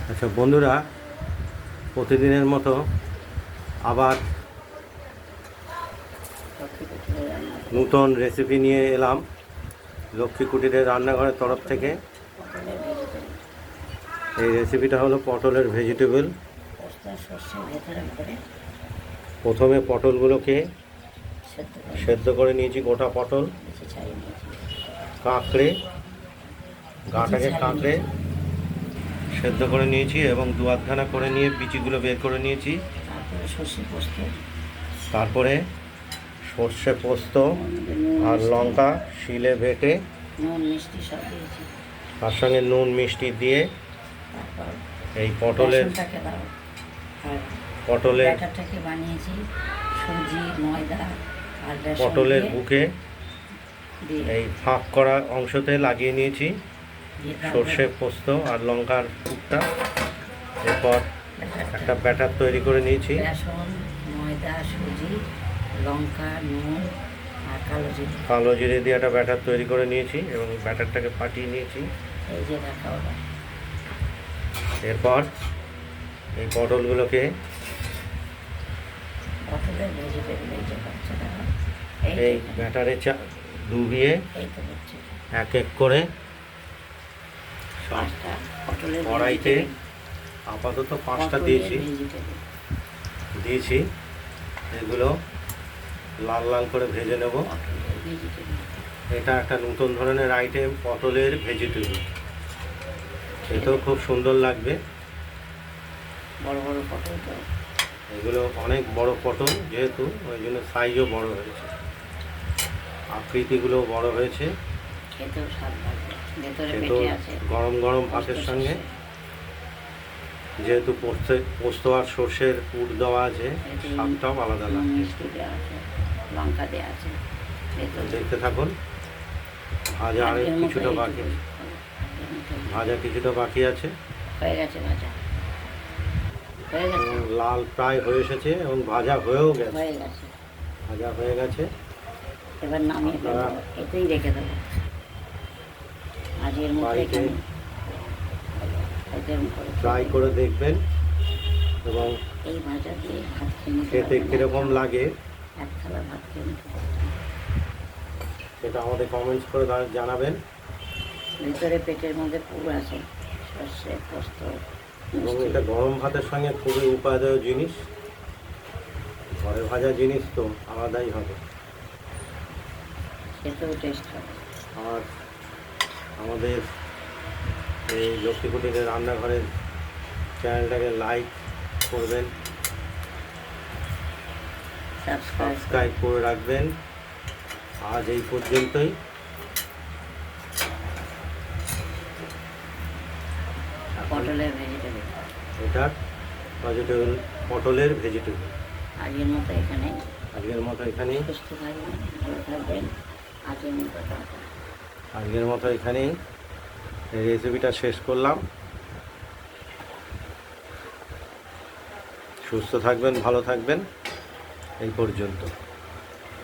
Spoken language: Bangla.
আচ্ছা বন্ধুরা, প্রতিদিনের মতো আবার নতুন রেসিপি নিয়ে এলাম লক্ষ্মী কুটিরের রান্নাঘরের তরফ থেকে। এই রেসিপিটা হলো পটলের ভেজিটেবল। প্রথমে পটলগুলোকে সেদ্ধ করে নিয়েছি, গোটা পটল, কাঁকড়ে, গাটাকে কাঁকড়ে সেদ্ধ করে নিয়েছি এবং দু আধখানা করে নিয়ে বিচিগুলো বের করে নিয়েছি। তারপরে সর্ষে পোস্ত আর লঙ্কা শিলে বেটে তার সঙ্গে নুন মিষ্টি দিয়ে এই পটলের বানিয়েছি সুজি ময়দা আর পটলের বুকে এই ফাঁক করা অংশতে লাগিয়ে নিয়েছি সর্ষে পোস্ত আর লঙ্কার টুকটা। এরপর একটা ব্যাটার তৈরি করে নিয়েছি। বেসন ময়দা সুজি লঙ্কা নুন আর কালো জিরে দিয়ে একটা ব্যাটার তৈরি করে নিয়েছি এবং ব্যাটারটাকে ফাটিয়ে নিয়েছি। এই যে রাখা ওটা। এরপর এই পটলগুলোকে পটলের ভেজিটেবল এই ব্যাটারে ডুবিয়ে এক এক করে কড়াইতে আপাতত 5টা দিয়েছি। এগুলো লাল লাল করে ভেজে নেব। এটা একটা নতুন ধরনের আইটেম, পটলের ভেজিটেবল। এটাও খুব সুন্দর লাগবে। বড় বড় পটল, এগুলো অনেক বড় পটল, যেহেতু ওই জন্য সাইজও বড় হয়েছে, আকৃতিগুলো বড় হয়েছে। খেতেও গরম গরম ভাতের সঙ্গে, যেহেতু পোস্ত আর সর্ষের পুর দেওয়া আছে, স্বাদটাও আলাদা লাগবে। লঙ্কা দেওয়া আছে। দেখতে থাকুন। ভাজা আর কিছুটা বাকি আছে। হয়ে গেছে ভাজা, লাল প্রায় হয়ে এসেছে এবং ভাজা হয়েও গেছে। ভাজা হয়ে গেছে। এবার নামিয়ে এতেই রেখে দেবো। আজকের বাড়িতে ট্রাই করে দেখবেন এবং এই ভাজা দিয়ে ভাত খেতে কীরকম লাগে এক থালা ভাত খেয়ে সেটা আমাদের কমেন্টস করে জানাবেন। ভিতরে পেটের মধ্যে পুর আছে সর্ষে পোস্ত এবং এটা গরম ভাতের সঙ্গে খুবই উপাদেয় জিনিস। ঘরে ভাজা জিনিস তো আলাদাই হবে, খেতেও টেস্ট হবে। আর আমাদের এই লক্ষ্মী কুটিরের রান্নাঘরের চ্যানেলটাকে লাইক করবেন, সাবস্ক্রাইব করে রাখবেন। আজ এই পর্যন্তই। পটলের ভেজিটেবল, এটার ভেজিটেবল, পটলের ভেজিটেবল। আজকের মতো এখানেই। সুস্থ থাকবেন, ভালো থাকবেন। আজকের মতো এখানেই এই রেসিপিটা শেষ করলাম। সুস্থ থাকবেন, ভালো থাকবেন। এই পর্যন্ত।